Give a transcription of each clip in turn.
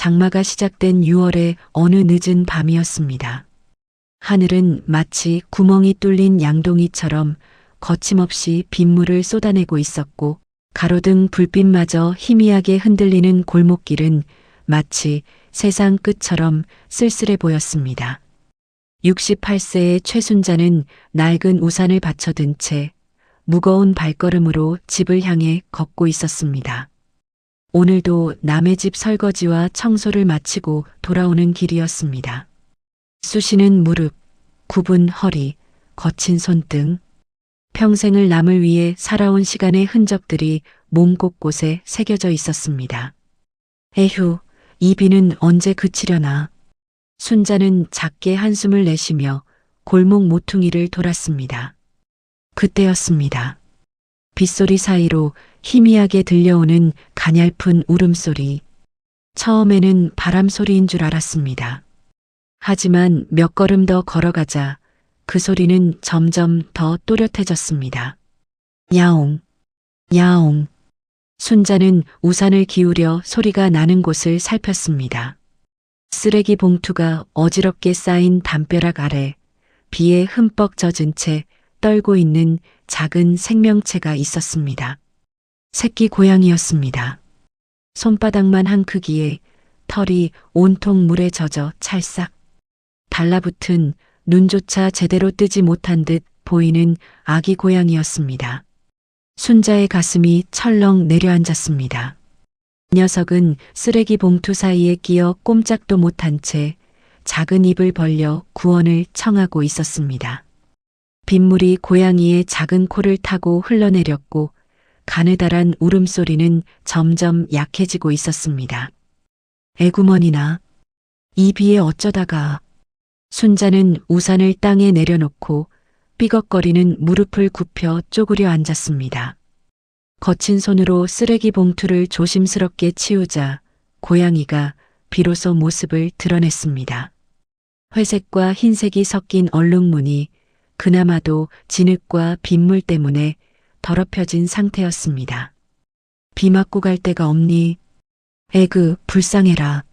장마가 시작된 6월의 어느 늦은 밤이었습니다. 하늘은 마치 구멍이 뚫린 양동이처럼 거침없이 빗물을 쏟아내고 있었고 가로등 불빛마저 희미하게 흔들리는 골목길은 마치 세상 끝처럼 쓸쓸해 보였습니다. 68세의 최순자는 낡은 우산을 받쳐든 채 무거운 발걸음으로 집을 향해 걷고 있었습니다. 오늘도 남의 집 설거지와 청소를 마치고 돌아오는 길이었습니다. 쑤시는 무릎, 굽은 허리, 거친 손등, 평생을 남을 위해 살아온 시간의 흔적들이 몸 곳곳에 새겨져 있었습니다. 에휴, 이 비는 언제 그치려나. 순자는 작게 한숨을 내쉬며 골목 모퉁이를 돌았습니다. 그때였습니다. 빗소리 사이로 희미하게 들려오는 가냘픈 울음소리. 처음에는 바람 소리인 줄 알았습니다. 하지만 몇 걸음 더 걸어가자 그 소리는 점점 더 또렷해졌습니다. 야옹, 야옹. 순자는 우산을 기울여 소리가 나는 곳을 살폈습니다. 쓰레기 봉투가 어지럽게 쌓인 담벼락 아래 비에 흠뻑 젖은 채 떨고 있는 작은 생명체가 있었습니다. 새끼 고양이였습니다. 손바닥만 한 크기에 털이 온통 물에 젖어 찰싹 달라붙은 눈조차 제대로 뜨지 못한 듯 보이는 아기 고양이였습니다. 순자의 가슴이 철렁 내려앉았습니다. 녀석은 쓰레기 봉투 사이에 끼어 꼼짝도 못한 채 작은 입을 벌려 구원을 청하고 있었습니다. 빗물이 고양이의 작은 코를 타고 흘러내렸고 가느다란 울음소리는 점점 약해지고 있었습니다. 에구머니나, 이 비에 어쩌다가. 순자는 우산을 땅에 내려놓고 삐걱거리는 무릎을 굽혀 쪼그려 앉았습니다. 거친 손으로 쓰레기 봉투를 조심스럽게 치우자 고양이가 비로소 모습을 드러냈습니다. 회색과 흰색이 섞인 얼룩무늬, 그나마도 진흙과 빗물 때문에 더럽혀진 상태였습니다. 비 맞고 갈 데가 없니? 에그, 불쌍해라.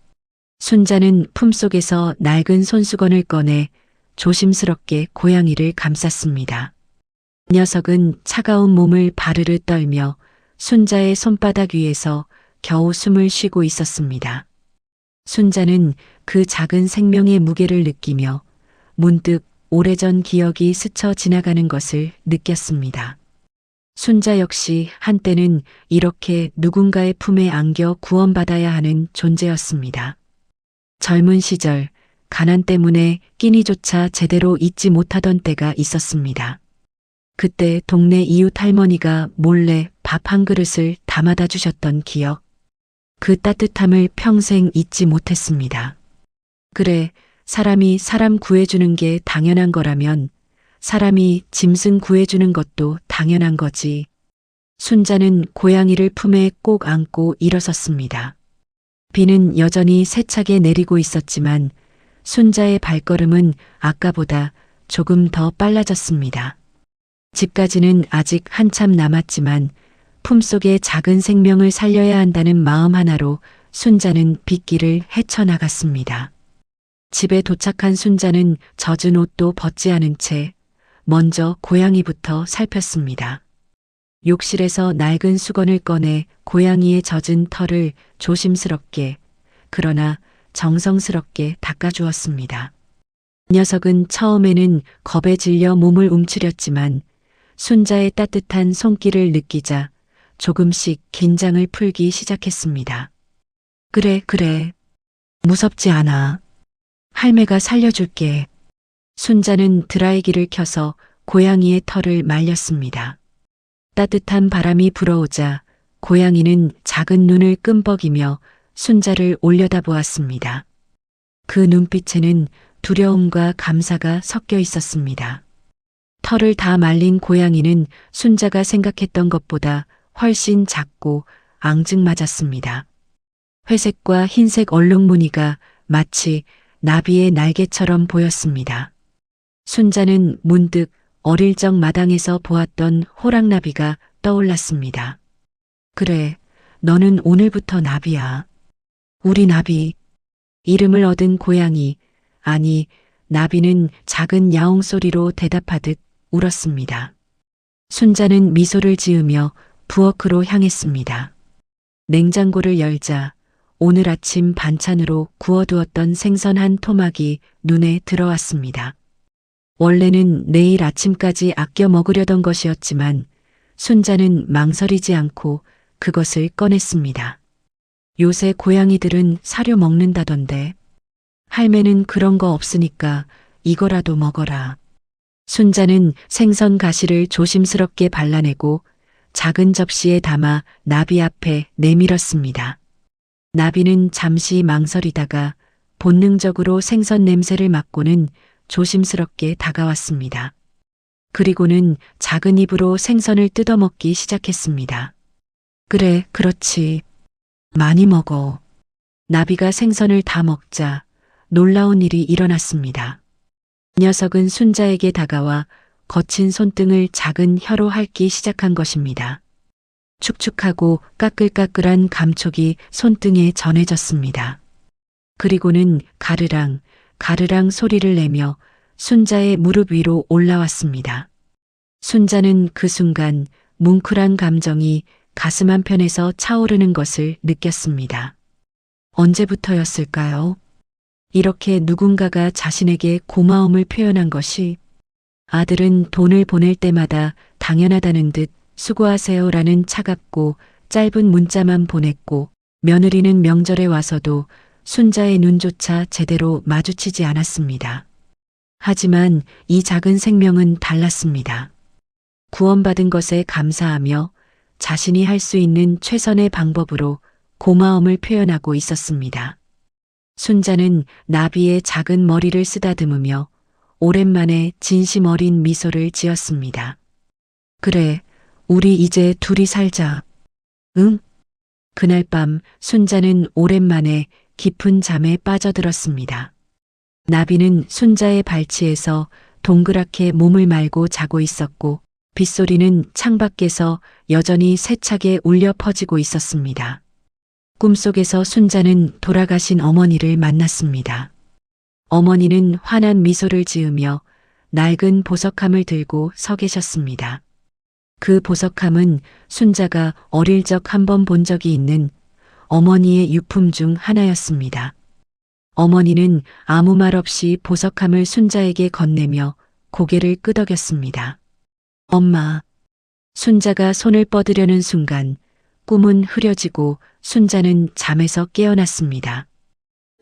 순자는 품속에서 낡은 손수건을 꺼내 조심스럽게 고양이를 감쌌습니다. 녀석은 차가운 몸을 바르르 떨며 순자의 손바닥 위에서 겨우 숨을 쉬고 있었습니다. 순자는 그 작은 생명의 무게를 느끼며 문득 오래전 기억이 스쳐 지나가는 것을 느꼈습니다. 순자 역시 한때는 이렇게 누군가의 품에 안겨 구원받아야 하는 존재였습니다. 젊은 시절 가난 때문에 끼니조차 제대로 잊지 못하던 때가 있었습니다. 그때 동네 이웃 할머니가 몰래 밥 한 그릇을 담아다 주셨던 기억. 그 따뜻함을 평생 잊지 못했습니다. 그래, 사람이 사람 구해주는 게 당연한 거라면 사람이 짐승 구해주는 것도 당연한 거지. 순자는 고양이를 품에 꼭 안고 일어섰습니다. 비는 여전히 세차게 내리고 있었지만 순자의 발걸음은 아까보다 조금 더 빨라졌습니다. 집까지는 아직 한참 남았지만 품속의 작은 생명을 살려야 한다는 마음 하나로 순자는 빗길을 헤쳐나갔습니다. 집에 도착한 순자는 젖은 옷도 벗지 않은 채 먼저 고양이부터 살폈습니다. 욕실에서 낡은 수건을 꺼내 고양이의 젖은 털을 조심스럽게 그러나 정성스럽게 닦아주었습니다. 녀석은 처음에는 겁에 질려 몸을 움츠렸지만 순자의 따뜻한 손길을 느끼자 조금씩 긴장을 풀기 시작했습니다. 그래, 그래. 무섭지 않아. 할매가 살려줄게. 순자는 드라이기를 켜서 고양이의 털을 말렸습니다. 따뜻한 바람이 불어오자 고양이는 작은 눈을 끔벅이며 순자를 올려다보았습니다. 그 눈빛에는 두려움과 감사가 섞여 있었습니다. 털을 다 말린 고양이는 순자가 생각했던 것보다 훨씬 작고 앙증맞았습니다. 회색과 흰색 얼룩무늬가 마치 나비의 날개처럼 보였습니다. 순자는 문득 어릴 적 마당에서 보았던 호랑나비가 떠올랐습니다. 그래, 너는 오늘부터 나비야. 우리 나비, 이름을 얻은 고양이, 아니, 나비는 작은 야옹 소리로 대답하듯 울었습니다. 순자는 미소를 지으며 부엌으로 향했습니다. 냉장고를 열자 오늘 아침 반찬으로 구워두었던 생선 한 토막이 눈에 들어왔습니다. 원래는 내일 아침까지 아껴 먹으려던 것이었지만 순자는 망설이지 않고 그것을 꺼냈습니다. 요새 고양이들은 사료 먹는다던데. 할매는 그런 거 없으니까 이거라도 먹어라. 순자는 생선 가시를 조심스럽게 발라내고 작은 접시에 담아 나비 앞에 내밀었습니다. 나비는 잠시 망설이다가 본능적으로 생선 냄새를 맡고는 조심스럽게 다가왔습니다. 그리고는 작은 입으로 생선을 뜯어먹기 시작했습니다. 그래, 그렇지. 많이 먹어. 나비가 생선을 다 먹자 놀라운 일이 일어났습니다. 녀석은 순자에게 다가와 거친 손등을 작은 혀로 핥기 시작한 것입니다. 축축하고 까끌까끌한 감촉이 손등에 전해졌습니다. 그리고는 가르랑 가르랑 소리를 내며 순자의 무릎 위로 올라왔습니다. 순자는 그 순간 뭉클한 감정이 가슴 한편에서 차오르는 것을 느꼈습니다. 언제부터였을까요? 이렇게 누군가가 자신에게 고마움을 표현한 것이. 아들은 돈을 보낼 때마다 당연하다는 듯 수고하세요라는 차갑고 짧은 문자만 보냈고 며느리는 명절에 와서도 순자의 눈조차 제대로 마주치지 않았습니다. 하지만 이 작은 생명은 달랐습니다. 구원받은 것에 감사하며 자신이 할 수 있는 최선의 방법으로 고마움을 표현하고 있었습니다. 순자는 나비의 작은 머리를 쓰다듬으며 오랜만에 진심 어린 미소를 지었습니다. 그래, 우리 이제 둘이 살자. 응? 그날 밤 순자는 오랜만에 깊은 잠에 빠져들었습니다. 나비는 순자의 발치에서 동그랗게 몸을 말고 자고 있었고 빗소리는 창밖에서 여전히 세차게 울려 퍼지고 있었습니다. 꿈속에서 순자는 돌아가신 어머니를 만났습니다. 어머니는 환한 미소를 지으며 낡은 보석함을 들고 서 계셨습니다. 그 보석함은 순자가 어릴 적 한 번 본 적이 있는 어머니의 유품 중 하나였습니다. 어머니는 아무 말 없이 보석함을 순자에게 건네며 고개를 끄덕였습니다. 엄마. 순자가 손을 뻗으려는 순간 꿈은 흐려지고 순자는 잠에서 깨어났습니다.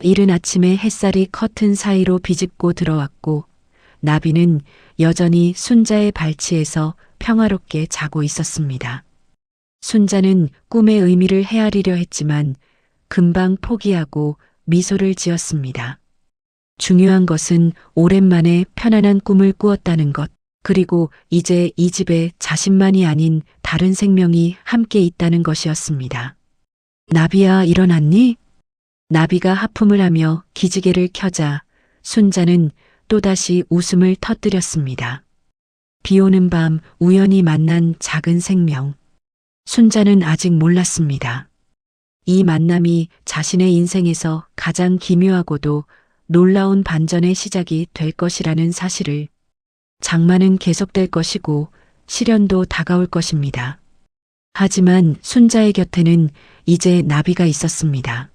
이른 아침에 햇살이 커튼 사이로 비집고 들어왔고 나비는 여전히 순자의 발치에서 평화롭게 자고 있었습니다. 순자는 꿈의 의미를 헤아리려 했지만 금방 포기하고 미소를 지었습니다. 중요한 것은 오랜만에 편안한 꿈을 꾸었다는 것, 그리고 이제 이 집에 자신만이 아닌 다른 생명이 함께 있다는 것이었습니다. 나비야, 일어났니? 나비가 하품을 하며 기지개를 켜자 순자는 또다시 웃음을 터뜨렸습니다. 비 오는 밤 우연히 만난 작은 생명. 순자는 아직 몰랐습니다. 이 만남이 자신의 인생에서 가장 기묘하고도 놀라운 반전의 시작이 될 것이라는 사실을. 장마는 계속될 것이고 시련도 다가올 것입니다. 하지만 순자의 곁에는 이제 나비가 있었습니다.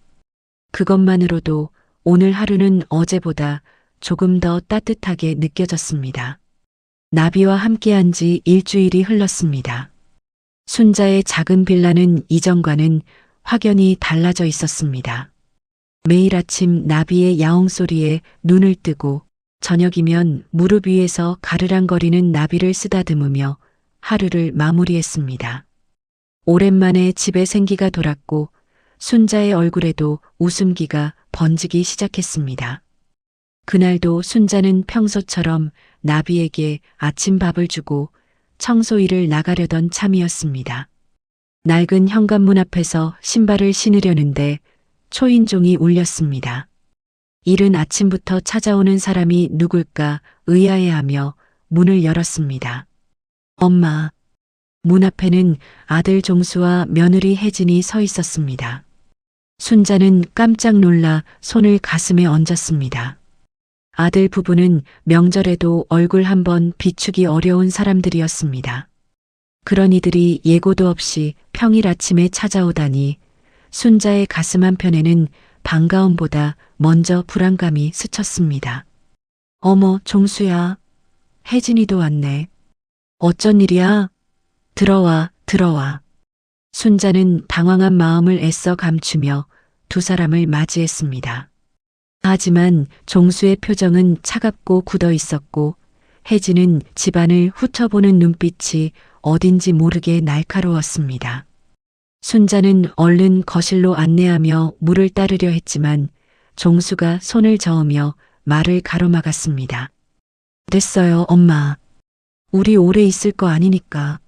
그것만으로도 오늘 하루는 어제보다 조금 더 따뜻하게 느껴졌습니다. 나비와 함께한 지 일주일이 흘렀습니다. 순자의 작은 빌라는 이전과는 확연히 달라져 있었습니다. 매일 아침 나비의 야옹 소리에 눈을 뜨고 저녁이면 무릎 위에서 가르랑거리는 나비를 쓰다듬으며 하루를 마무리했습니다. 오랜만에 집에 생기가 돌았고 순자의 얼굴에도 웃음기가 번지기 시작했습니다. 그날도 순자는 평소처럼 나비에게 아침밥을 주고 청소일을 나가려던 참이었습니다. 낡은 현관문 앞에서 신발을 신으려는데 초인종이 울렸습니다. 이른 아침부터 찾아오는 사람이 누굴까 의아해하며 문을 열었습니다. 엄마. 문 앞에는 아들 종수와 며느리 혜진이 서 있었습니다. 순자는 깜짝 놀라 손을 가슴에 얹었습니다. 아들 부부는 명절에도 얼굴 한번 비추기 어려운 사람들이었습니다. 그런 이들이 예고도 없이 평일 아침에 찾아오다니 순자의 가슴 한편에는 반가움보다 먼저 불안감이 스쳤습니다. 어머, 종수야. 혜진이도 왔네. 어쩐 일이야? 들어와, 들어와. 순자는 당황한 마음을 애써 감추며 두 사람을 맞이했습니다. 하지만 종수의 표정은 차갑고 굳어 있었고 혜진은 집안을 훑어보는 눈빛이 어딘지 모르게 날카로웠습니다. 순자는 얼른 거실로 안내하며 물을 따르려 했지만 종수가 손을 저으며 말을 가로막았습니다. 됐어요, 엄마. 우리 오래 있을 거 아니니까.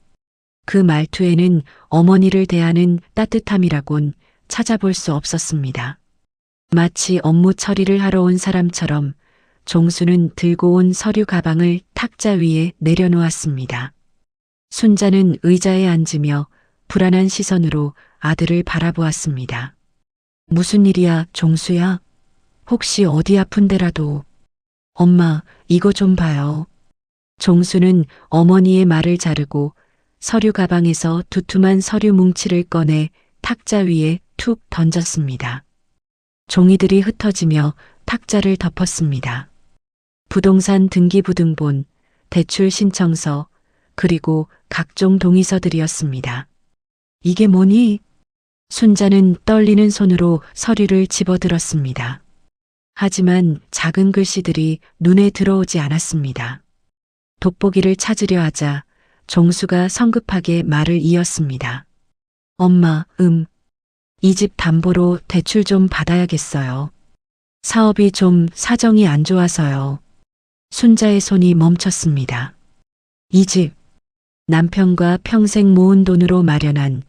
그 말투에는 어머니를 대하는 따뜻함이라곤 찾아볼 수 없었습니다. 마치 업무 처리를 하러 온 사람처럼 종수는 들고 온 서류 가방을 탁자 위에 내려놓았습니다. 순자는 의자에 앉으며 불안한 시선으로 아들을 바라보았습니다. 무슨 일이야, 종수야? 혹시 어디 아픈 데라도. 엄마, 이거 좀 봐요. 종수는 어머니의 말을 자르고 서류 가방에서 두툼한 서류 뭉치를 꺼내 탁자 위에 툭 던졌습니다. 종이들이 흩어지며 탁자를 덮었습니다. 부동산 등기부등본, 대출 신청서, 그리고 각종 동의서들이었습니다. 이게 뭐니? 순자는 떨리는 손으로 서류를 집어들었습니다. 하지만 작은 글씨들이 눈에 들어오지 않았습니다. 돋보기를 찾으려 하자 종수가 성급하게 말을 이었습니다. 엄마, 이 집 담보로 대출 좀 받아야겠어요. 사업이 좀 사정이 안 좋아서요. 순자의 손이 멈췄습니다. 이 집, 남편과 평생 모은 돈으로 마련한,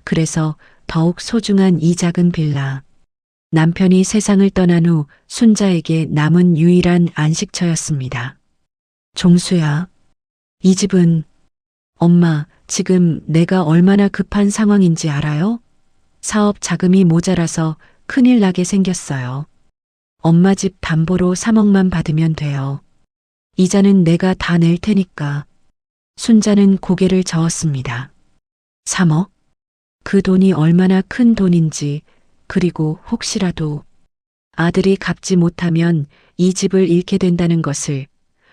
그래서 더욱 소중한 이 작은 빌라. 남편이 세상을 떠난 후 순자에게 남은 유일한 안식처였습니다. 종수야, 이 집은 엄마, 지금 내가 얼마나 급한 상황인지 알아요? 사업 자금이 모자라서 큰일 나게 생겼어요. 엄마 집 담보로 3억만 받으면 돼요. 이자는 내가 다 낼 테니까. 순자는 고개를 저었습니다. 3억? 그 돈이 얼마나 큰 돈인지, 그리고 혹시라도 아들이 갚지 못하면 이 집을 잃게 된다는 것을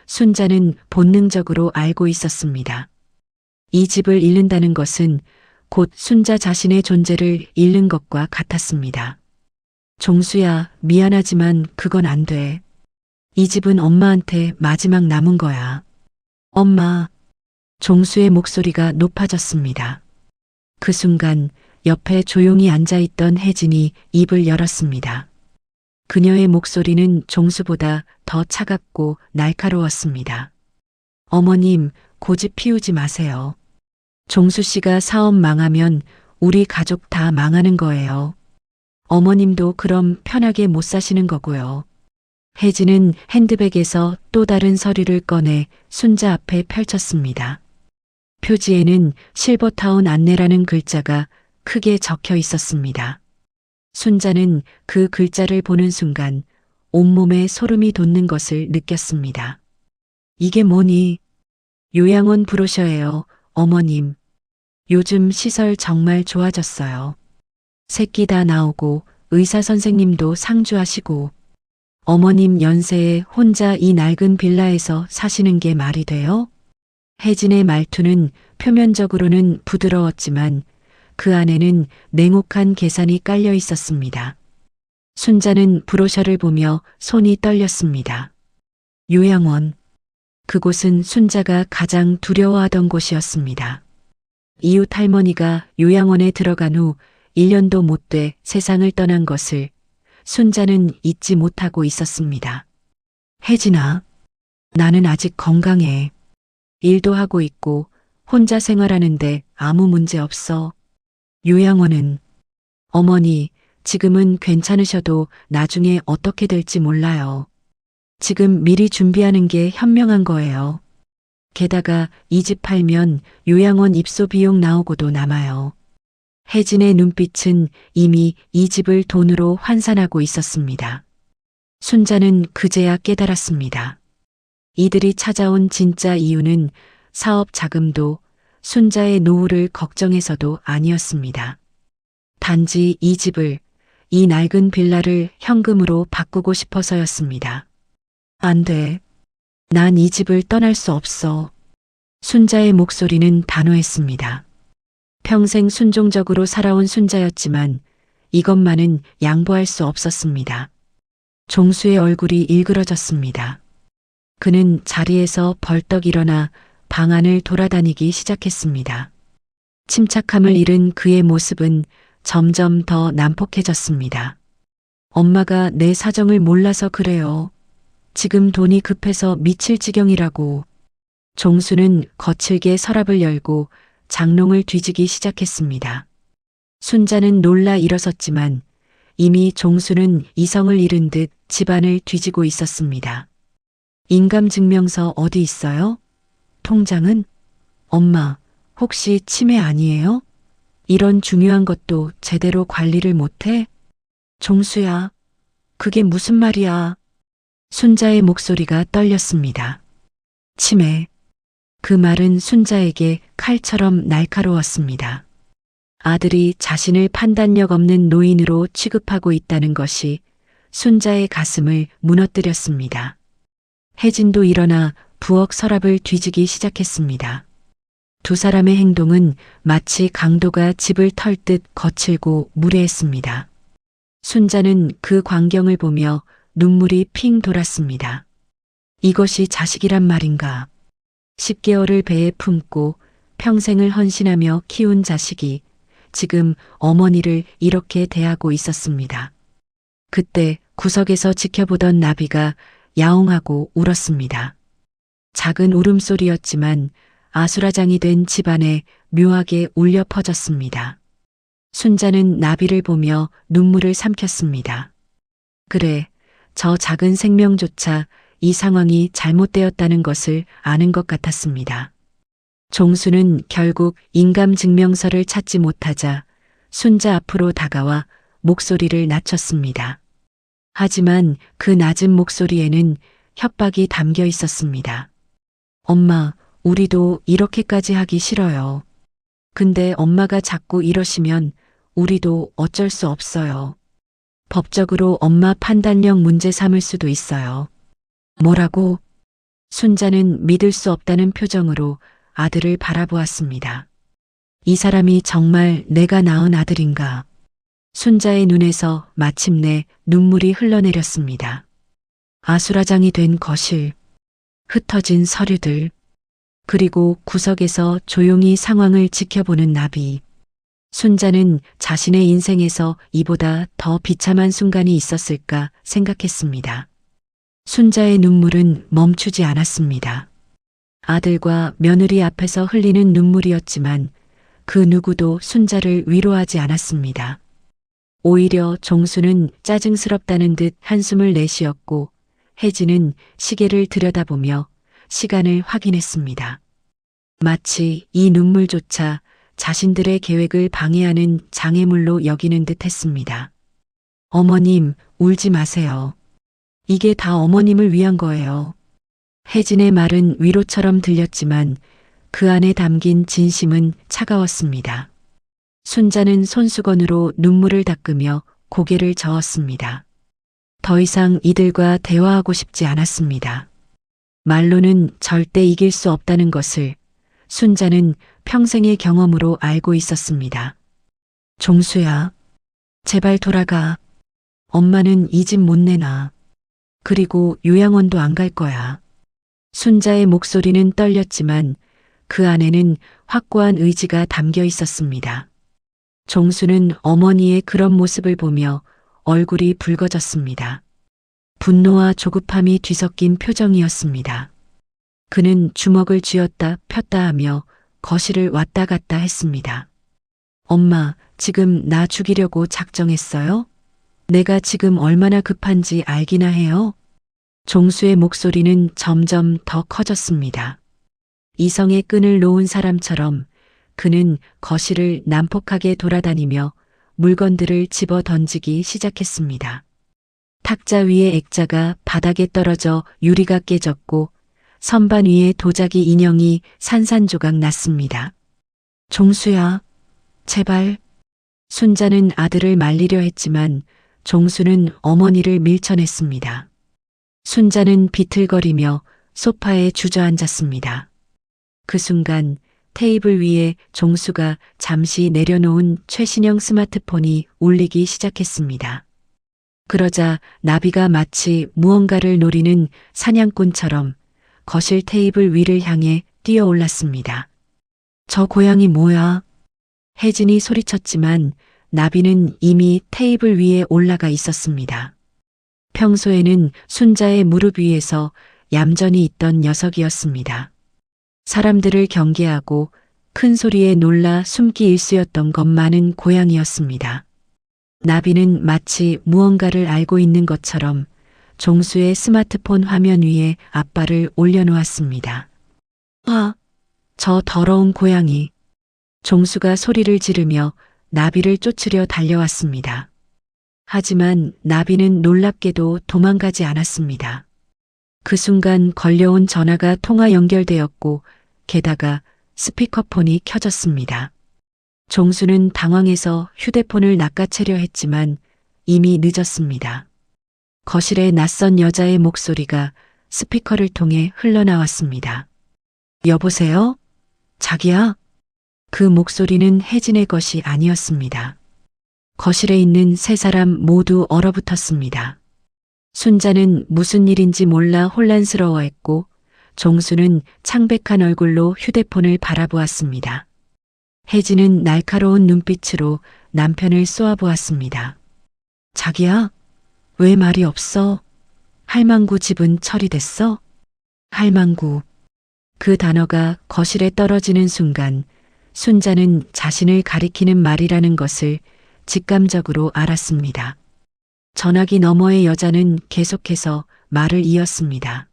순자는 본능적으로 알고 있었습니다. 이 집을 잃는다는 것은 곧 순자 자신의 존재를 잃는 것과 같았습니다. 종수야, 미안하지만 그건 안 돼. 이 집은 엄마한테 마지막 남은 거야. 엄마. 종수의 목소리가 높아졌습니다. 그 순간 옆에 조용히 앉아있던 혜진이 입을 열었습니다. 그녀의 목소리는 종수보다 더 차갑고 날카로웠습니다. 어머님, 고집 피우지 마세요. 종수 씨가 사업 망하면 우리 가족 다 망하는 거예요. 어머님도 그럼 편하게 못 사시는 거고요. 혜진은 핸드백에서 또 다른 서류를 꺼내 순자 앞에 펼쳤습니다. 표지에는 실버타운 안내라는 글자가 크게 적혀 있었습니다. 순자는 그 글자를 보는 순간 온몸에 소름이 돋는 것을 느꼈습니다. 이게 뭐니? 요양원 브로셔예요, 어머님. 요즘 시설 정말 좋아졌어요. 새끼 다 나오고 의사 선생님도 상주하시고 어머님 연세에 혼자 이 낡은 빌라에서 사시는 게 말이 돼요? 혜진의 말투는 표면적으로는 부드러웠지만 그 안에는 냉혹한 계산이 깔려 있었습니다. 순자는 브로셔를 보며 손이 떨렸습니다. 요양원. 그곳은 순자가 가장 두려워하던 곳이었습니다. 이웃 할머니가 요양원에 들어간 후 1년도 못 돼 세상을 떠난 것을 순자는 잊지 못하고 있었습니다. 혜진아, 나는 아직 건강해. 일도 하고 있고 혼자 생활하는데 아무 문제 없어. 요양원은 어머니, 지금은 괜찮으셔도 나중에 어떻게 될지 몰라요. 지금 미리 준비하는 게 현명한 거예요. 게다가 이 집 팔면 요양원 입소 비용 나오고도 남아요. 혜진의 눈빛은 이미 이 집을 돈으로 환산하고 있었습니다. 순자는 그제야 깨달았습니다. 이들이 찾아온 진짜 이유는 사업 자금도 순자의 노후를 걱정해서도 아니었습니다. 단지 이 집을, 이 낡은 빌라를 현금으로 바꾸고 싶어서였습니다. 안 돼. 난 이 집을 떠날 수 없어. 순자의 목소리는 단호했습니다. 평생 순종적으로 살아온 순자였지만 이것만은 양보할 수 없었습니다. 종수의 얼굴이 일그러졌습니다. 그는 자리에서 벌떡 일어나 방 안을 돌아다니기 시작했습니다. 침착함을 잃은 그의 모습은 점점 더 난폭해졌습니다. 엄마가 내 사정을 몰라서 그래요. 지금 돈이 급해서 미칠 지경이라고. 종수는 거칠게 서랍을 열고 장롱을 뒤지기 시작했습니다. 순자는 놀라 일어섰지만 이미 종수는 이성을 잃은 듯 집안을 뒤지고 있었습니다. 인감증명서 어디 있어요? 통장은? 엄마, 혹시 치매 아니에요? 이런 중요한 것도 제대로 관리를 못해? 종수야, 그게 무슨 말이야? 순자의 목소리가 떨렸습니다. 치매. 그 말은 순자에게 칼처럼 날카로웠습니다. 아들이 자신을 판단력 없는 노인으로 취급하고 있다는 것이 순자의 가슴을 무너뜨렸습니다. 혜진도 일어나 부엌 서랍을 뒤지기 시작했습니다. 두 사람의 행동은 마치 강도가 집을 털 듯 거칠고 무례했습니다. 순자는 그 광경을 보며 눈물이 핑 돌았습니다. 이것이 자식이란 말인가. 10개월을 배에 품고 평생을 헌신하며 키운 자식이 지금 어머니를 이렇게 대하고 있었습니다. 그때 구석에서 지켜보던 나비가 야옹하고 울었습니다. 작은 울음소리였지만 아수라장이 된 집안에 묘하게 울려 퍼졌습니다. 순자는 나비를 보며 눈물을 삼켰습니다. 그래, 저 작은 생명조차 이 상황이 잘못되었다는 것을 아는 것 같았습니다. 종수는 결국 인감증명서를 찾지 못하자 순자 앞으로 다가와 목소리를 낮췄습니다. 하지만 그 낮은 목소리에는 협박이 담겨 있었습니다. 엄마, 우리도 이렇게까지 하기 싫어요. 근데 엄마가 자꾸 이러시면 우리도 어쩔 수 없어요. 법적으로 엄마 판단력 문제 삼을 수도 있어요. 뭐라고? 순자는 믿을 수 없다는 표정으로 아들을 바라보았습니다. 이 사람이 정말 내가 낳은 아들인가? 순자의 눈에서 마침내 눈물이 흘러내렸습니다. 아수라장이 된 거실, 흩어진 서류들, 그리고 구석에서 조용히 상황을 지켜보는 나비. 순자는 자신의 인생에서 이보다 더 비참한 순간이 있었을까 생각했습니다. 순자의 눈물은 멈추지 않았습니다. 아들과 며느리 앞에서 흘리는 눈물이었지만 그 누구도 순자를 위로하지 않았습니다. 오히려 종수는 짜증스럽다는 듯 한숨을 내쉬었고 혜진은 시계를 들여다보며 시간을 확인했습니다. 마치 이 눈물조차 자신들의 계획을 방해하는 장애물로 여기는 듯 했습니다. 어머님, 울지 마세요. 이게 다 어머님을 위한 거예요. 혜진의 말은 위로처럼 들렸지만 그 안에 담긴 진심은 차가웠습니다. 순자는 손수건으로 눈물을 닦으며 고개를 저었습니다. 더 이상 이들과 대화하고 싶지 않았습니다. 말로는 절대 이길 수 없다는 것을 순자는 평생의 경험으로 알고 있었습니다. 종수야, 제발 돌아가. 엄마는 이 집 못 내놔. 그리고 요양원도 안 갈 거야. 순자의 목소리는 떨렸지만 그 안에는 확고한 의지가 담겨 있었습니다. 종수는 어머니의 그런 모습을 보며 얼굴이 붉어졌습니다. 분노와 조급함이 뒤섞인 표정이었습니다. 그는 주먹을 쥐었다 폈다 하며 거실을 왔다 갔다 했습니다. 엄마, 지금 나 죽이려고 작정했어요? 내가 지금 얼마나 급한지 알기나 해요? 종수의 목소리는 점점 더 커졌습니다. 이성의 끈을 놓은 사람처럼 그는 거실을 난폭하게 돌아다니며 물건들을 집어 던지기 시작했습니다. 탁자 위의 액자가 바닥에 떨어져 유리가 깨졌고 선반 위에 도자기 인형이 산산조각 났습니다. 종수야, 제발. 순자는 아들을 말리려 했지만 종수는 어머니를 밀쳐냈습니다. 순자는 비틀거리며 소파에 주저앉았습니다. 그 순간 테이블 위에 종수가 잠시 내려놓은 최신형 스마트폰이 울리기 시작했습니다. 그러자 나비가 마치 무언가를 노리는 사냥꾼처럼 거실 테이블 위를 향해 뛰어올랐습니다. 저 고양이 뭐야? 혜진이 소리쳤지만 나비는 이미 테이블 위에 올라가 있었습니다. 평소에는 순자의 무릎 위에서 얌전히 있던 녀석이었습니다. 사람들을 경계하고 큰 소리에 놀라 숨기 일쑤였던 것만은 고양이였습니다. 나비는 마치 무언가를 알고 있는 것처럼 종수의 스마트폰 화면 위에 앞발을 올려놓았습니다. 아, 저 더러운 고양이. 종수가 소리를 지르며 나비를 쫓으려 달려왔습니다. 하지만 나비는 놀랍게도 도망가지 않았습니다. 그 순간 걸려온 전화가 통화 연결되었고 게다가 스피커폰이 켜졌습니다. 종수는 당황해서 휴대폰을 낚아채려 했지만 이미 늦었습니다. 거실에 낯선 여자의 목소리가 스피커를 통해 흘러나왔습니다. 여보세요? 자기야? 그 목소리는 혜진의 것이 아니었습니다. 거실에 있는 세 사람 모두 얼어붙었습니다. 순자는 무슨 일인지 몰라 혼란스러워했고 종수는 창백한 얼굴로 휴대폰을 바라보았습니다. 혜진은 날카로운 눈빛으로 남편을 쏘아보았습니다. 자기야, 왜 말이 없어? 할망구 집은 처리됐어? 할망구. 그 단어가 거실에 떨어지는 순간 순자는 자신을 가리키는 말이라는 것을 직감적으로 알았습니다. 전화기 너머의 여자는 계속해서 말을 이었습니다.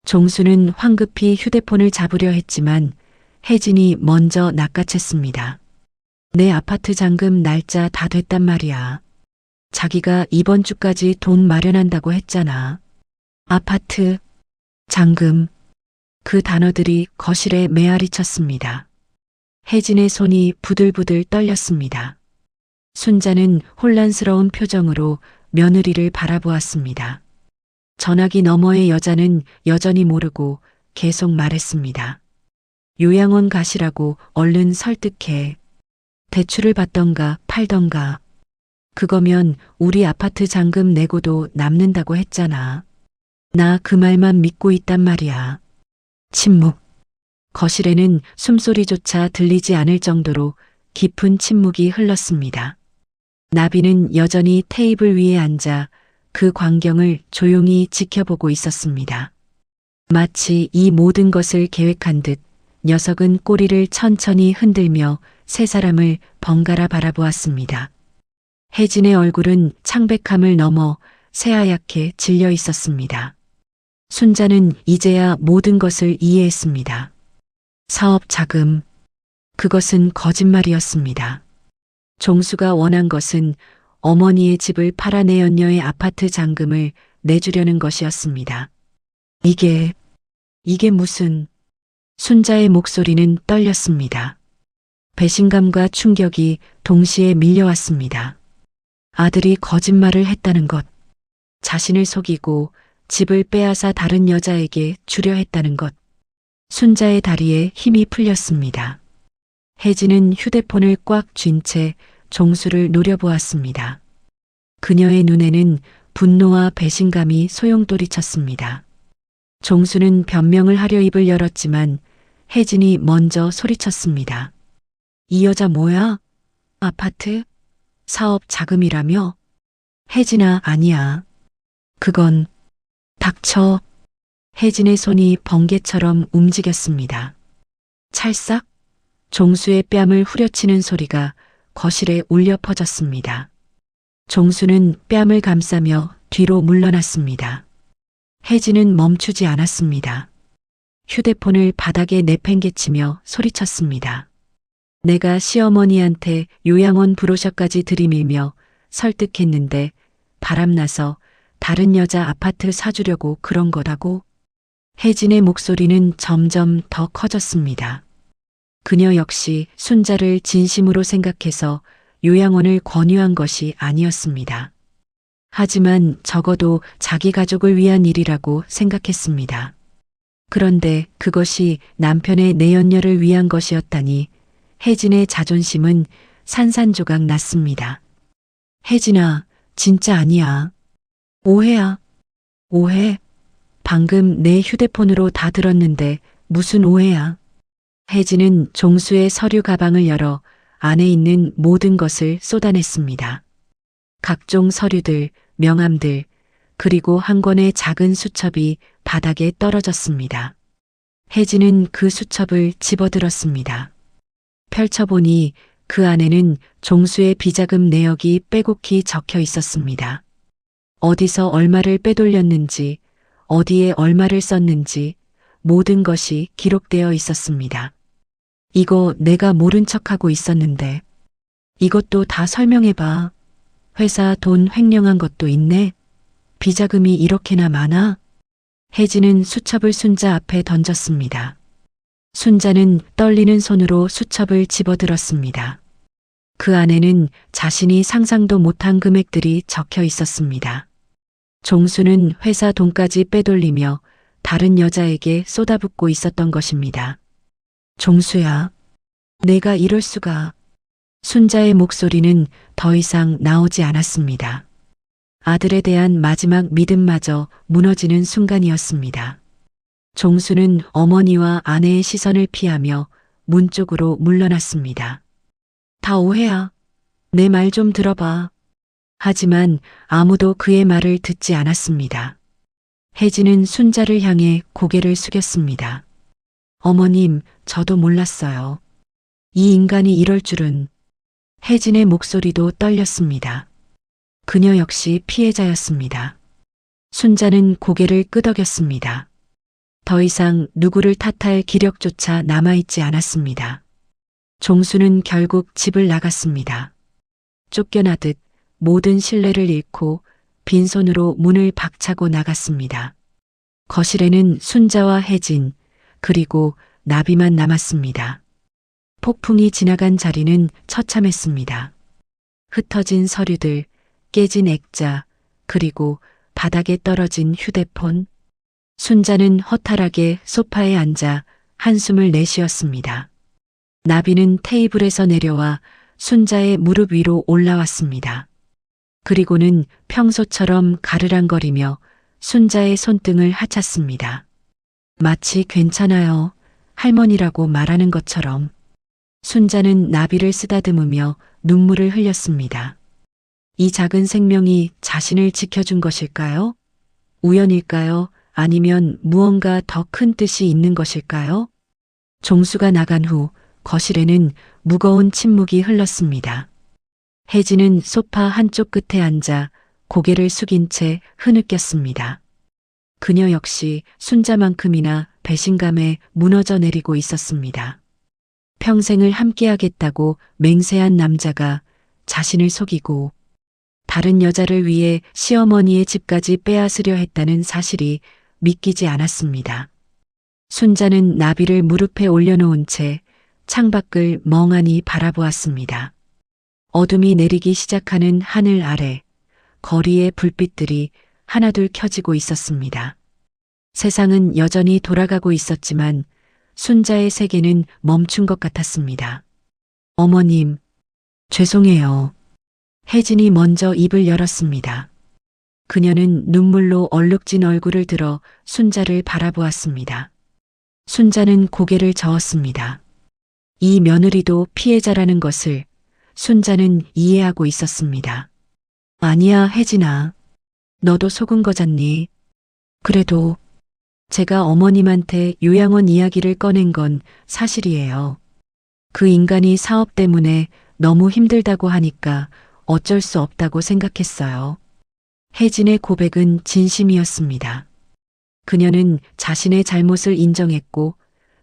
종수는 황급히 휴대폰을 잡으려 했지만 혜진이 먼저 낚아챘습니다. 내 아파트 잔금 날짜 다 됐단 말이야. 자기가 이번 주까지 돈 마련한다고 했잖아. 아파트, 잔금. 그 단어들이 거실에 메아리 쳤습니다. 혜진의 손이 부들부들 떨렸습니다. 순자는 혼란스러운 표정으로 며느리를 바라보았습니다. 전화기 너머의 여자는 여전히 모르고 계속 말했습니다. 요양원 가시라고 얼른 설득해. 대출을 받던가 팔던가. 그거면 우리 아파트 잔금 내고도 남는다고 했잖아. 나 그 말만 믿고 있단 말이야. 침묵. 거실에는 숨소리조차 들리지 않을 정도로 깊은 침묵이 흘렀습니다. 나비는 여전히 테이블 위에 앉아 그 광경을 조용히 지켜보고 있었습니다. 마치 이 모든 것을 계획한 듯 녀석은 꼬리를 천천히 흔들며 세 사람을 번갈아 바라보았습니다. 혜진의 얼굴은 창백함을 넘어 새하얗게 질려 있었습니다. 순자는 이제야 모든 것을 이해했습니다. 사업 자금. 그것은 거짓말이었습니다. 종수가 원한 것은 어머니의 집을 팔아내 연녀의 아파트 잔금을 내주려는 것이었습니다. 이게 무슨... 순자의 목소리는 떨렸습니다. 배신감과 충격이 동시에 밀려왔습니다. 아들이 거짓말을 했다는 것, 자신을 속이고 집을 빼앗아 다른 여자에게 주려 했다는 것. 순자의 다리에 힘이 풀렸습니다. 혜진은 휴대폰을 꽉 쥔 채 종수를 노려보았습니다. 그녀의 눈에는 분노와 배신감이 소용돌이쳤습니다. 종수는 변명을 하려 입을 열었지만 혜진이 먼저 소리쳤습니다. 이 여자 뭐야? 아파트? 사업 자금이라며? 혜진아, 아니야. 그건... 닥쳐. 혜진의 손이 번개처럼 움직였습니다. 찰싹? 종수의 뺨을 후려치는 소리가 거실에 울려 퍼졌습니다. 종수는 뺨을 감싸며 뒤로 물러났습니다. 혜진은 멈추지 않았습니다. 휴대폰을 바닥에 내팽개치며 소리쳤습니다. 내가 시어머니한테 요양원 브로셔까지 들이밀며 설득했는데 바람나서 다른 여자 아파트 사주려고 그런 거라고? 혜진의 목소리는 점점 더 커졌습니다. 그녀 역시 순자를 진심으로 생각해서 요양원을 권유한 것이 아니었습니다. 하지만 적어도 자기 가족을 위한 일이라고 생각했습니다. 그런데 그것이 남편의 내연녀를 위한 것이었다니 혜진의 자존심은 산산조각 났습니다. 혜진아, 진짜 아니야. 오해야. 오해? 방금 내 휴대폰으로 다 들었는데 무슨 오해야? 혜진은 종수의 서류 가방을 열어 안에 있는 모든 것을 쏟아냈습니다. 각종 서류들, 명함들, 그리고 한 권의 작은 수첩이 바닥에 떨어졌습니다. 혜진은 그 수첩을 집어들었습니다. 펼쳐보니 그 안에는 종수의 비자금 내역이 빼곡히 적혀 있었습니다. 어디서 얼마를 빼돌렸는지, 어디에 얼마를 썼는지 모든 것이 기록되어 있었습니다. 이거 내가 모른 척하고 있었는데 이것도 다 설명해봐. 회사 돈 횡령한 것도 있네. 비자금이 이렇게나 많아? 혜진은 수첩을 순자 앞에 던졌습니다. 순자는 떨리는 손으로 수첩을 집어들었습니다. 그 안에는 자신이 상상도 못한 금액들이 적혀 있었습니다. 종수는 회사 돈까지 빼돌리며 다른 여자에게 쏟아붓고 있었던 것입니다. 종수야, 내가 이럴 수가. 순자의 목소리는 더 이상 나오지 않았습니다. 아들에 대한 마지막 믿음마저 무너지는 순간이었습니다. 종수는 어머니와 아내의 시선을 피하며 문 쪽으로 물러났습니다. 다 오해야. 내 말 좀 들어봐. 하지만 아무도 그의 말을 듣지 않았습니다. 혜진은 순자를 향해 고개를 숙였습니다. 어머님, 저도 몰랐어요. 이 인간이 이럴 줄은. 혜진의 목소리도 떨렸습니다. 그녀 역시 피해자였습니다. 순자는 고개를 끄덕였습니다. 더 이상 누구를 탓할 기력조차 남아있지 않았습니다. 종수는 결국 집을 나갔습니다. 쫓겨나듯 모든 신뢰를 잃고 빈손으로 문을 박차고 나갔습니다. 거실에는 순자와 혜진, 그리고 나비만 남았습니다. 폭풍이 지나간 자리는 처참했습니다. 흩어진 서류들, 깨진 액자, 그리고 바닥에 떨어진 휴대폰. 순자는 허탈하게 소파에 앉아 한숨을 내쉬었습니다. 나비는 테이블에서 내려와 순자의 무릎 위로 올라왔습니다. 그리고는 평소처럼 가르랑거리며 순자의 손등을 하찼습니다. 마치 괜찮아요. 할머니라고 말하는 것처럼. 순자는 나비를 쓰다듬으며 눈물을 흘렸습니다. 이 작은 생명이 자신을 지켜준 것일까요? 우연일까요? 아니면 무언가 더 큰 뜻이 있는 것일까요? 종수가 나간 후 거실에는 무거운 침묵이 흘렀습니다. 혜진은 소파 한쪽 끝에 앉아 고개를 숙인 채 흐느꼈습니다. 그녀 역시 순자만큼이나 배신감에 무너져 내리고 있었습니다. 평생을 함께하겠다고 맹세한 남자가 자신을 속이고 다른 여자를 위해 시어머니의 집까지 빼앗으려 했다는 사실이 믿기지 않았습니다. 순자는 나비를 무릎에 올려놓은 채 창밖을 멍하니 바라보았습니다. 어둠이 내리기 시작하는 하늘 아래 거리의 불빛들이 하나둘 켜지고 있었습니다. 세상은 여전히 돌아가고 있었지만 순자의 세계는 멈춘 것 같았습니다. 어머님, 죄송해요. 혜진이 먼저 입을 열었습니다. 그녀는 눈물로 얼룩진 얼굴을 들어 순자를 바라보았습니다. 순자는 고개를 저었습니다. 이 며느리도 피해자라는 것을 순자는 이해하고 있었습니다. 아니야, 혜진아. 너도 속은 거잖니. 그래도 제가 어머님한테 요양원 이야기를 꺼낸 건 사실이에요. 그 인간이 사업 때문에 너무 힘들다고 하니까 어쩔 수 없다고 생각했어요. 혜진의 고백은 진심이었습니다. 그녀는 자신의 잘못을 인정했고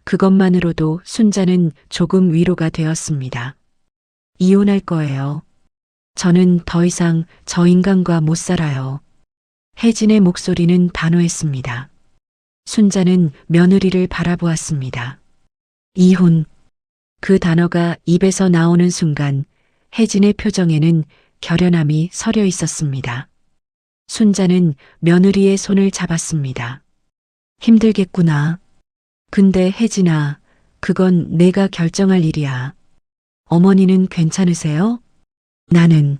그것만으로도 순자는 조금 위로가 되었습니다. 이혼할 거예요. 저는 더 이상 저 인간과 못 살아요. 혜진의 목소리는 단호했습니다. 순자는 며느리를 바라보았습니다. 이혼. 그 단어가 입에서 나오는 순간 혜진의 표정에는 결연함이 서려 있었습니다. 순자는 며느리의 손을 잡았습니다. 힘들겠구나. 근데 혜진아, 그건 내가 결정할 일이야. 어머니는 괜찮으세요? 나는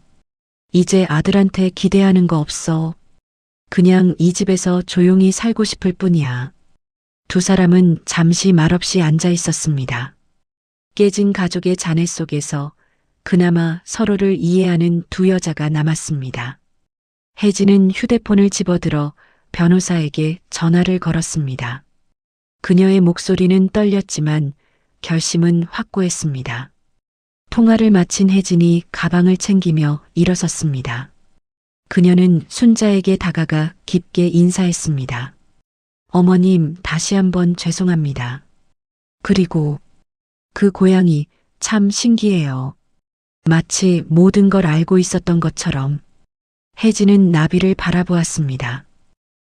이제 아들한테 기대하는 거 없어. 그냥 이 집에서 조용히 살고 싶을 뿐이야. 두 사람은 잠시 말없이 앉아 있었습니다. 깨진 가족의 잔해 속에서 그나마 서로를 이해하는 두 여자가 남았습니다. 혜진은 휴대폰을 집어들어 변호사에게 전화를 걸었습니다. 그녀의 목소리는 떨렸지만 결심은 확고했습니다. 통화를 마친 혜진이 가방을 챙기며 일어섰습니다. 그녀는 순자에게 다가가 깊게 인사했습니다. 어머님, 다시 한번 죄송합니다. 그리고 그 고양이 참 신기해요. 마치 모든 걸 알고 있었던 것처럼. 혜진은 나비를 바라보았습니다.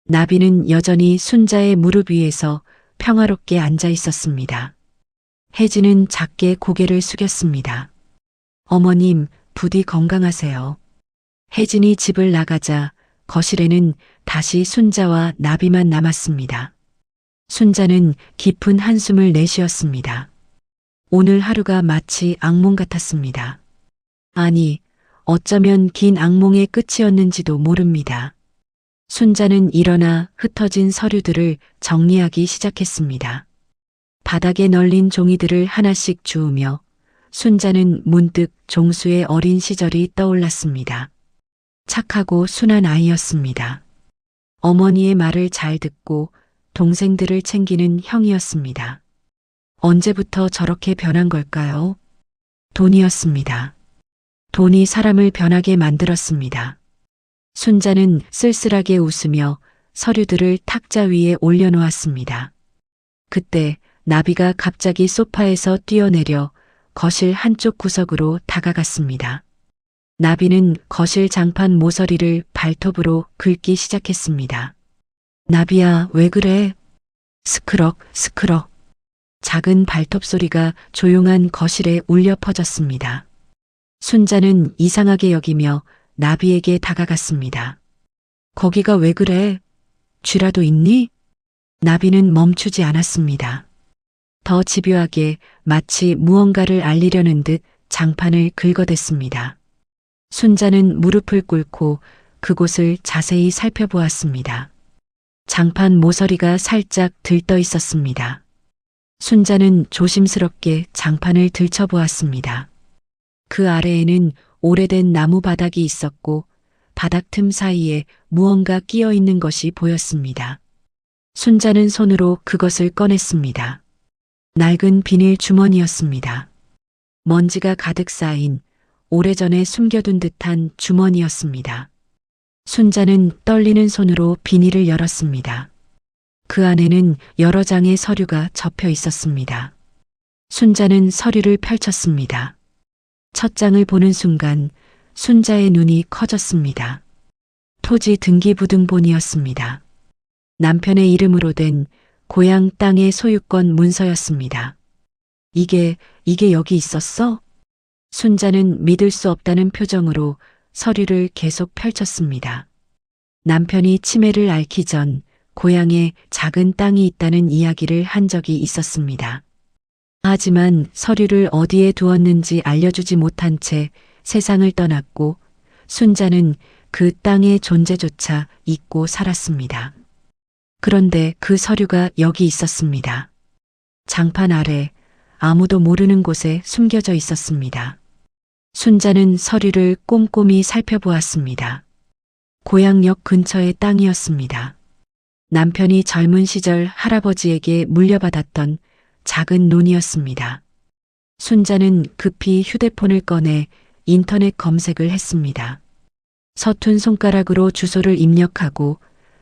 나비는 여전히 순자의 무릎 위에서 평화롭게 앉아 있었습니다. 혜진은 작게 고개를 숙였습니다. 어머님, 부디 건강하세요. 혜진이 집을 나가자 거실에는 다시 순자와 나비만 남았습니다. 순자는 깊은 한숨을 내쉬었습니다. 오늘 하루가 마치 악몽 같았습니다. 아니, 어쩌면 긴 악몽의 끝이었는지도 모릅니다. 순자는 일어나 흩어진 서류들을 정리하기 시작했습니다. 바닥에 널린 종이들을 하나씩 주우며 순자는 문득 종수의 어린 시절이 떠올랐습니다. 착하고 순한 아이였습니다. 어머니의 말을 잘 듣고 동생들을 챙기는 형이었습니다. 언제부터 저렇게 변한 걸까요? 돈이었습니다. 돈이 사람을 변하게 만들었습니다. 순자는 쓸쓸하게 웃으며 서류들을 탁자 위에 올려놓았습니다. 그때 나비가 갑자기 소파에서 뛰어내려 거실 한쪽 구석으로 다가갔습니다. 나비는 거실 장판 모서리를 발톱으로 긁기 시작했습니다. 나비야, 왜 그래? 스크럭, 스크럭. 작은 발톱 소리가 조용한 거실에 울려 퍼졌습니다. 순자는 이상하게 여기며 나비에게 다가갔습니다. 거기가 왜 그래? 쥐라도 있니? 나비는 멈추지 않았습니다. 더 집요하게 마치 무언가를 알리려는 듯 장판을 긁어댔습니다. 순자는 무릎을 꿇고 그곳을 자세히 살펴보았습니다. 장판 모서리가 살짝 들떠 있었습니다. 순자는 조심스럽게 장판을 들춰보았습니다. 그 아래에는 오래된 나무 바닥이 있었고 바닥 틈 사이에 무언가 끼어 있는 것이 보였습니다. 순자는 손으로 그것을 꺼냈습니다. 낡은 비닐 주머니였습니다. 먼지가 가득 쌓인 오래전에 숨겨둔 듯한 주머니였습니다. 순자는 떨리는 손으로 비닐을 열었습니다. 그 안에는 여러 장의 서류가 접혀 있었습니다. 순자는 서류를 펼쳤습니다. 첫 장을 보는 순간 순자의 눈이 커졌습니다. 토지 등기부등본이었습니다. 남편의 이름으로 된 고향 땅의 소유권 문서였습니다. 이게 여기 있었어? 순자는 믿을 수 없다는 표정으로 서류를 계속 펼쳤습니다. 남편이 치매를 앓기 전 고향에 작은 땅이 있다는 이야기를 한 적이 있었습니다. 하지만 서류를 어디에 두었는지 알려주지 못한 채 세상을 떠났고 순자는 그 땅의 존재조차 잊고 살았습니다. 그런데 그 서류가 여기 있었습니다. 장판 아래 아무도 모르는 곳에 숨겨져 있었습니다. 순자는 서류를 꼼꼼히 살펴보았습니다. 고향역 근처의 땅이었습니다. 남편이 젊은 시절 할아버지에게 물려받았던 작은 논이었습니다. 순자는 급히 휴대폰을 꺼내 인터넷 검색을 했습니다. 서툰 손가락으로 주소를 입력하고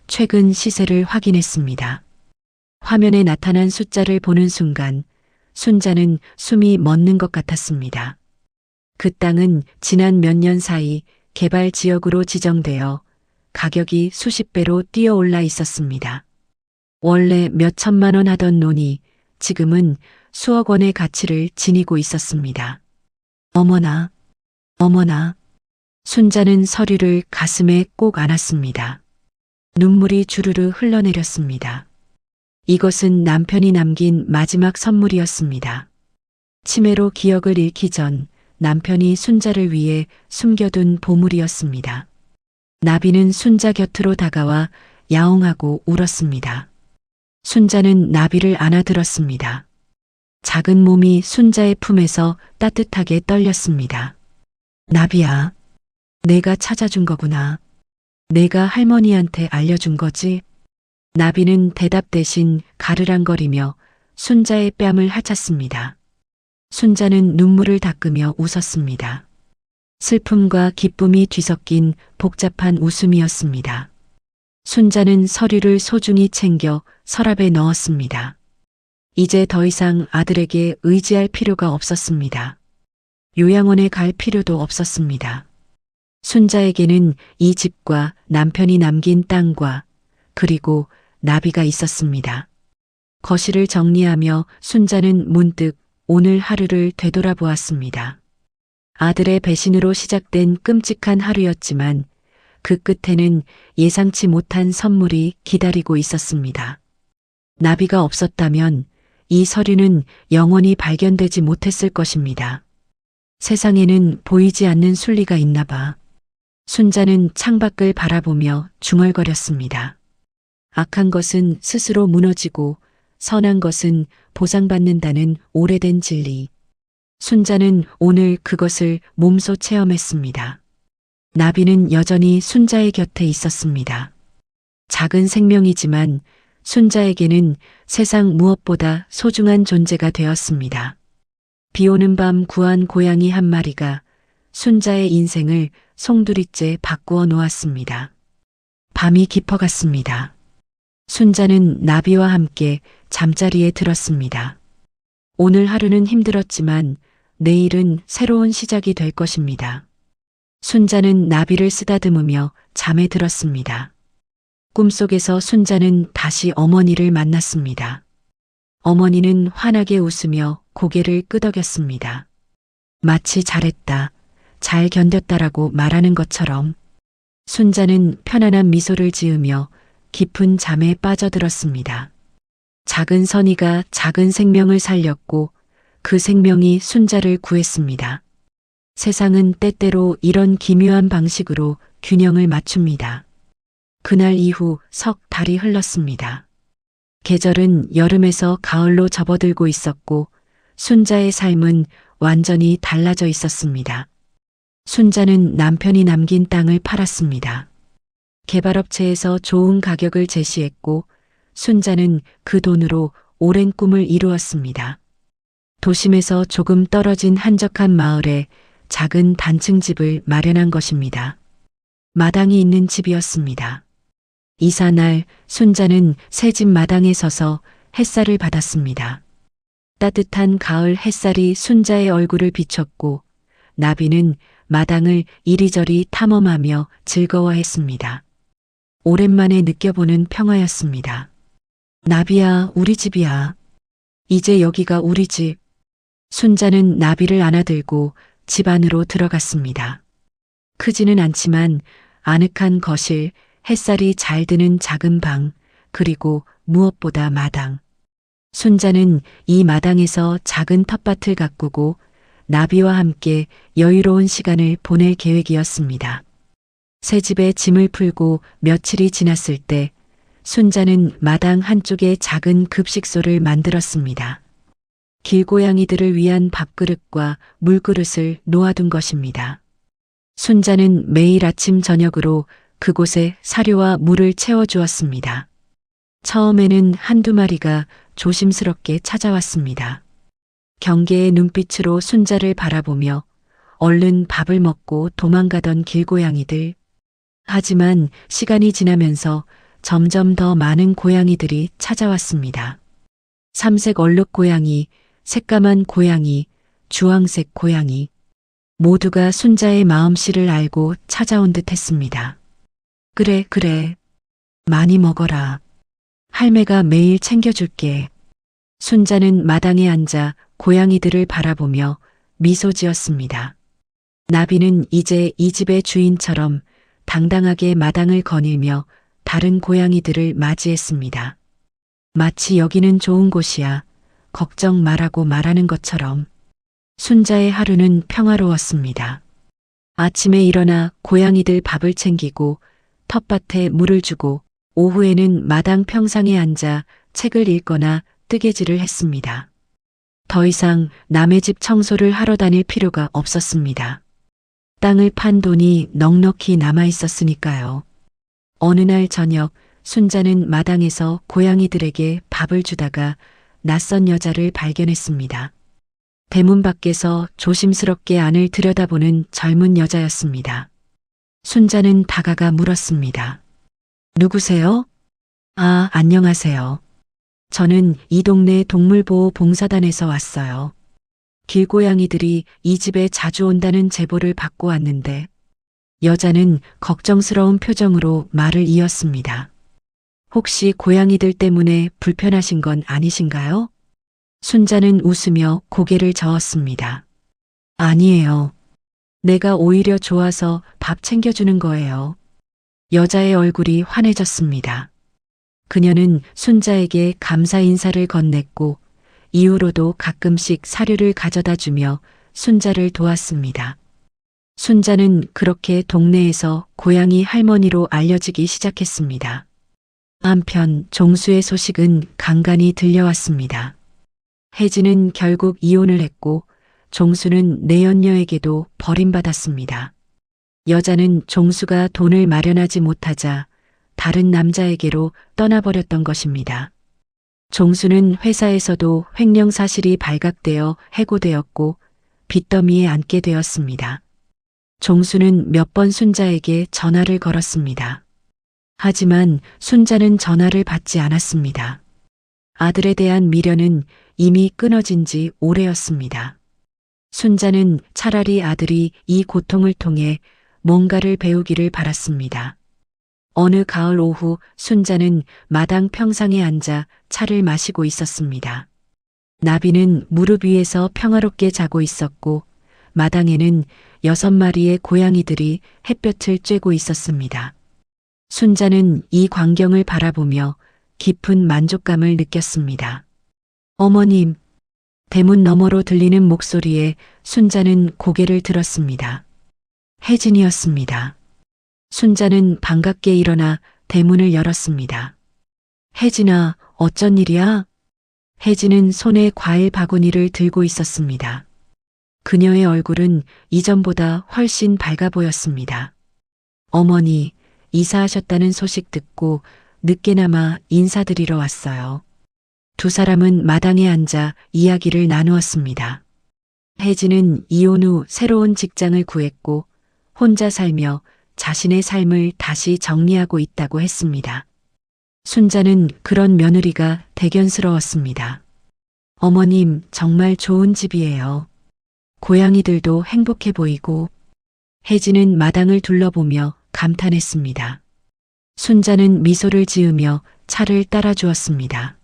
최근 시세를 확인했습니다. 화면에 나타난 숫자를 보는 순간 순자는 숨이 멎는 것 같았습니다. 그 땅은 지난 몇 년 사이 개발 지역으로 지정되어 가격이 수십 배로 뛰어올라 있었습니다. 원래 몇 천만 원 하던 논이 지금은 수억 원의 가치를 지니고 있었습니다. 어머나, 어머나. 순자는 서류를 가슴에 꼭 안았습니다. 눈물이 주르르 흘러내렸습니다. 이것은 남편이 남긴 마지막 선물이었습니다. 치매로 기억을 잃기 전 남편이 순자를 위해 숨겨둔 보물이었습니다. 나비는 순자 곁으로 다가와 야옹하고 울었습니다. 순자는 나비를 안아들었습니다. 작은 몸이 순자의 품에서 따뜻하게 떨렸습니다. 나비야, 내가 찾아준 거구나. 내가 할머니한테 알려준 거지? 나비는 대답 대신 가르랑거리며 순자의 뺨을 핥았습니다. 순자는 눈물을 닦으며 웃었습니다. 슬픔과 기쁨이 뒤섞인 복잡한 웃음이었습니다. 순자는 서류를 소중히 챙겨 서랍에 넣었습니다. 이제 더 이상 아들에게 의지할 필요가 없었습니다. 요양원에 갈 필요도 없었습니다. 순자에게는 이 집과 남편이 남긴 땅과 그리고 나비가 있었습니다. 거실을 정리하며 순자는 문득 오늘 하루를 되돌아보았습니다. 아들의 배신으로 시작된 끔찍한 하루였지만 그 끝에는 예상치 못한 선물이 기다리고 있었습니다. 나비가 없었다면 이 서류는 영원히 발견되지 못했을 것입니다. 세상에는 보이지 않는 순리가 있나 봐. 순자는 창밖을 바라보며 중얼거렸습니다. 악한 것은 스스로 무너지고 선한 것은 보상받는다는 오래된 진리. 순자는 오늘 그것을 몸소 체험했습니다. 나비는 여전히 순자의 곁에 있었습니다. 작은 생명이지만 순자에게는 세상 무엇보다 소중한 존재가 되었습니다. 비 오는 밤 구한 고양이 한 마리가 순자의 인생을 송두리째 바꾸어 놓았습니다. 밤이 깊어갔습니다. 순자는 나비와 함께 잠자리에 들었습니다. 오늘 하루는 힘들었지만 내일은 새로운 시작이 될 것입니다. 순자는 나비를 쓰다듬으며 잠에 들었습니다. 꿈속에서 순자는 다시 어머니를 만났습니다. 어머니는 환하게 웃으며 고개를 끄덕였습니다. 마치 잘했다, 잘 견뎠다라고 말하는 것처럼. 순자는 편안한 미소를 지으며 깊은 잠에 빠져들었습니다. 작은 선의가 작은 생명을 살렸고 그 생명이 순자를 구했습니다. 세상은 때때로 이런 기묘한 방식으로 균형을 맞춥니다. 그날 이후 석 달이 흘렀습니다. 계절은 여름에서 가을로 접어들고 있었고 순자의 삶은 완전히 달라져 있었습니다. 순자는 남편이 남긴 땅을 팔았습니다. 개발업체에서 좋은 가격을 제시했고 순자는 그 돈으로 오랜 꿈을 이루었습니다. 도심에서 조금 떨어진 한적한 마을에 작은 단층 집을 마련한 것입니다. 마당이 있는 집이었습니다. 이사날 순자는 새 집 마당에 서서 햇살을 받았습니다. 따뜻한 가을 햇살이 순자의 얼굴을 비췄고 나비는 마당을 이리저리 탐험하며 즐거워했습니다. 오랜만에 느껴보는 평화였습니다. 나비야, 우리 집이야. 이제 여기가 우리 집. 순자는 나비를 안아들고 집 안으로 들어갔습니다. 크지는 않지만 아늑한 거실, 햇살이 잘 드는 작은 방, 그리고 무엇보다 마당. 순자는 이 마당에서 작은 텃밭을 가꾸고 나비와 함께 여유로운 시간을 보낼 계획이었습니다. 새 집에 짐을 풀고 며칠이 지났을 때 순자는 마당 한쪽에 작은 급식소를 만들었습니다. 길고양이들을 위한 밥그릇과 물그릇을 놓아둔 것입니다. 순자는 매일 아침 저녁으로 그곳에 사료와 물을 채워주었습니다. 처음에는 한두 마리가 조심스럽게 찾아왔습니다. 경계의 눈빛으로 순자를 바라보며 얼른 밥을 먹고 도망가던 길고양이들. 하지만 시간이 지나면서 점점 더 많은 고양이들이 찾아왔습니다. 삼색 얼룩 고양이, 새까만 고양이, 주황색 고양이. 모두가 순자의 마음씨를 알고 찾아온 듯 했습니다. 그래, 그래. 많이 먹어라. 할매가 매일 챙겨줄게. 순자는 마당에 앉아 고양이들을 바라보며 미소 지었습니다. 나비는 이제 이 집의 주인처럼 당당하게 마당을 거닐며 다른 고양이들을 맞이했습니다. 마치 여기는 좋은 곳이야. 걱정 말라고 말하는 것처럼. 순자의 하루는 평화로웠습니다. 아침에 일어나 고양이들 밥을 챙기고 텃밭에 물을 주고 오후에는 마당 평상에 앉아 책을 읽거나 뜨개질을 했습니다. 더 이상 남의 집 청소를 하러 다닐 필요가 없었습니다. 땅을 판 돈이 넉넉히 남아 있었으니까요. 어느 날 저녁 순자는 마당에서 고양이들에게 밥을 주다가 낯선 여자를 발견했습니다. 대문 밖에서 조심스럽게 안을 들여다보는 젊은 여자였습니다. 순자는 다가가 물었습니다. 누구세요? 아, 안녕하세요. 저는 이 동네 동물보호 봉사단에서 왔어요. 길고양이들이 이 집에 자주 온다는 제보를 받고 왔는데 여자는 걱정스러운 표정으로 말을 이었습니다. 혹시 고양이들 때문에 불편하신 건 아니신가요? 순자는 웃으며 고개를 저었습니다. 아니에요. 내가 오히려 좋아서 밥 챙겨주는 거예요. 여자의 얼굴이 환해졌습니다. 그녀는 순자에게 감사 인사를 건넸고 이후로도 가끔씩 사료를 가져다 주며 순자를 도왔습니다. 순자는 그렇게 동네에서 고양이 할머니로 알려지기 시작했습니다. 한편 종수의 소식은 간간히 들려왔습니다. 혜진은 결국 이혼을 했고 종수는 내연녀에게도 버림받았습니다. 여자는 종수가 돈을 마련하지 못하자 다른 남자에게로 떠나버렸던 것입니다. 종수는 회사에서도 횡령 사실이 발각되어 해고되었고 빚더미에 앉게 되었습니다. 종수는 몇 번 순자에게 전화를 걸었습니다. 하지만 순자는 전화를 받지 않았습니다. 아들에 대한 미련은 이미 끊어진 지 오래였습니다. 순자는 차라리 아들이 이 고통을 통해 뭔가를 배우기를 바랐습니다. 어느 가을 오후 순자는 마당 평상에 앉아 차를 마시고 있었습니다. 나비는 무릎 위에서 평화롭게 자고 있었고 마당에는 6마리의 고양이들이 햇볕을 쬐고 있었습니다. 순자는 이 광경을 바라보며 깊은 만족감을 느꼈습니다. 어머님, 대문 너머로 들리는 목소리에 순자는 고개를 들었습니다. 혜진이었습니다. 순자는 반갑게 일어나 대문을 열었습니다. 혜진아, 어쩐 일이야? 혜진은 손에 과일 바구니를 들고 있었습니다. 그녀의 얼굴은 이전보다 훨씬 밝아 보였습니다. 어머니, 이사하셨다는 소식 듣고 늦게나마 인사드리러 왔어요. 두 사람은 마당에 앉아 이야기를 나누었습니다. 혜진은 이혼 후 새로운 직장을 구했고 혼자 살며 자신의 삶을 다시 정리하고 있다고 했습니다. 순자는 그런 며느리가 대견스러웠습니다. 어머님, 정말 좋은 집이에요. 고양이들도 행복해 보이고. 혜진은 마당을 둘러보며 감탄했습니다. 순자는 미소를 지으며 차를 따라 주었습니다.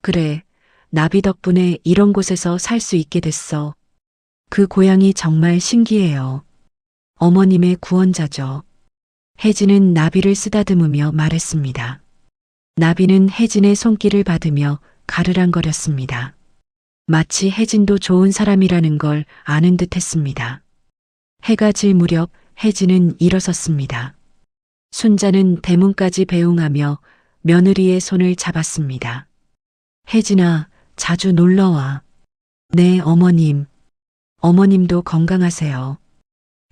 그래, 나비 덕분에 이런 곳에서 살 수 있게 됐어. 그 고양이 정말 신기해요. 어머님의 구원자죠. 혜진은 나비를 쓰다듬으며 말했습니다. 나비는 혜진의 손길을 받으며 가르랑거렸습니다. 마치 혜진도 좋은 사람이라는 걸 아는 듯 했습니다. 해가 질 무렵 혜진은 일어섰습니다. 순자는 대문까지 배웅하며 며느리의 손을 잡았습니다. 혜진아, 자주 놀러와. 네, 어머님. 어머님도 건강하세요.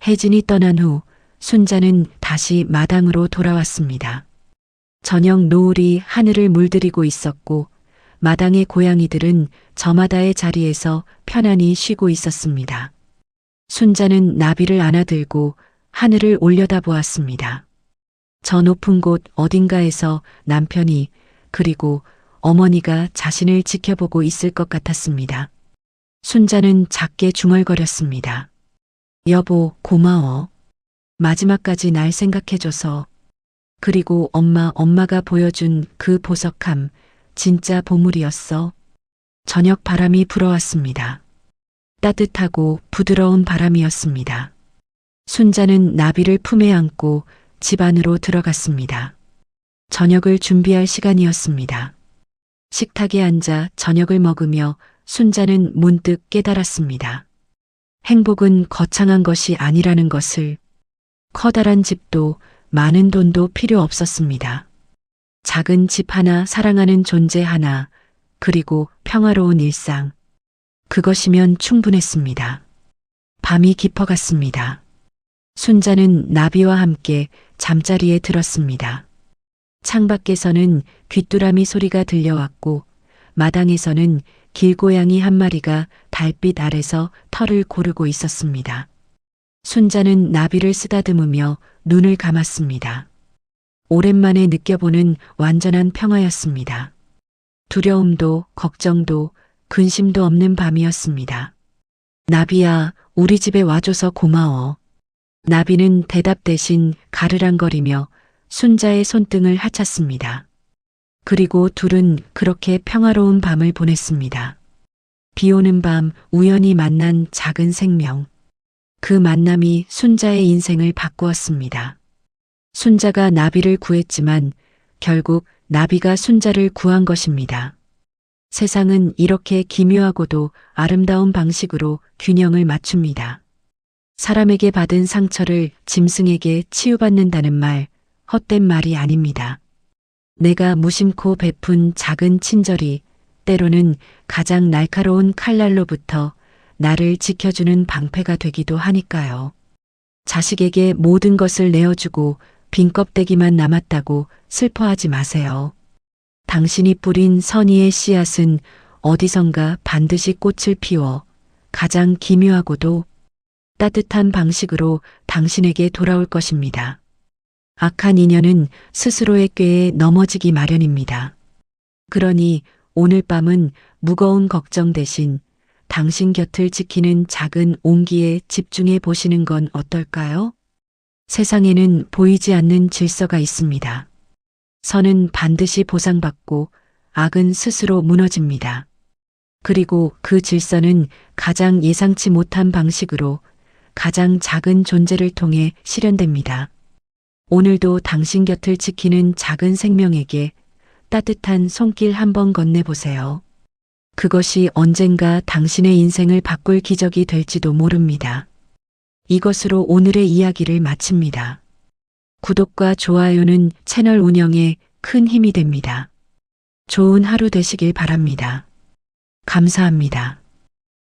혜진이 떠난 후 순자는 다시 마당으로 돌아왔습니다. 저녁 노을이 하늘을 물들이고 있었고 마당의 고양이들은 저마다의 자리에서 편안히 쉬고 있었습니다. 순자는 나비를 안아들고 하늘을 올려다보았습니다. 저 높은 곳 어딘가에서 남편이 그리고 어머니가 자신을 지켜보고 있을 것 같았습니다. 순자는 작게 중얼거렸습니다. 여보, 고마워. 마지막까지 날 생각해줘서. 그리고 엄마가 보여준 그 보석함, 진짜 보물이었어. 저녁 바람이 불어왔습니다. 따뜻하고 부드러운 바람이었습니다. 순자는 나비를 품에 안고 집 안으로 들어갔습니다. 저녁을 준비할 시간이었습니다. 식탁에 앉아 저녁을 먹으며 순자는 문득 깨달았습니다. 행복은 거창한 것이 아니라는 것을. 커다란 집도 많은 돈도 필요 없었습니다. 작은 집 하나, 사랑하는 존재 하나, 그리고 평화로운 일상. 그것이면 충분했습니다. 밤이 깊어갔습니다. 순자는 나비와 함께 잠자리에 들었습니다. 창밖에서는 귀뚜라미 소리가 들려왔고 마당에서는 길고양이 한 마리가 달빛 아래서 털을 고르고 있었습니다. 순자는 나비를 쓰다듬으며 눈을 감았습니다. 오랜만에 느껴보는 완전한 평화였습니다. 두려움도 걱정도 근심도 없는 밤이었습니다. 나비야, 우리 집에 와줘서 고마워. 나비는 대답 대신 가르랑거리며 순자의 손등을 하찼습니다. 그리고 둘은 그렇게 평화로운 밤을 보냈습니다. 비 오는 밤 우연히 만난 작은 생명. 그 만남이 순자의 인생을 바꾸었습니다. 순자가 나비를 구했지만 결국 나비가 순자를 구한 것입니다. 세상은 이렇게 기묘하고도 아름다운 방식으로 균형을 맞춥니다. 사람에게 받은 상처를 짐승에게 치유받는다는 말, 헛된 말이 아닙니다. 내가 무심코 베푼 작은 친절이 때로는 가장 날카로운 칼날로부터 나를 지켜주는 방패가 되기도 하니까요. 자식에게 모든 것을 내어주고 빈 껍데기만 남았다고 슬퍼하지 마세요. 당신이 뿌린 선의의 씨앗은 어디선가 반드시 꽃을 피워 가장 기묘하고도 따뜻한 방식으로 당신에게 돌아올 것입니다. 악한 인연은 스스로의 꾀에 넘어지기 마련입니다. 그러니 오늘 밤은 무거운 걱정 대신 당신 곁을 지키는 작은 온기에 집중해 보시는 건 어떨까요? 세상에는 보이지 않는 질서가 있습니다. 선은 반드시 보상받고 악은 스스로 무너집니다. 그리고 그 질서는 가장 예상치 못한 방식으로 가장 작은 존재를 통해 실현됩니다. 오늘도 당신 곁을 지키는 작은 생명에게 따뜻한 손길 한번 건네보세요. 그것이 언젠가 당신의 인생을 바꿀 기적이 될지도 모릅니다. 이것으로 오늘의 이야기를 마칩니다. 구독과 좋아요는 채널 운영에 큰 힘이 됩니다. 좋은 하루 되시길 바랍니다. 감사합니다.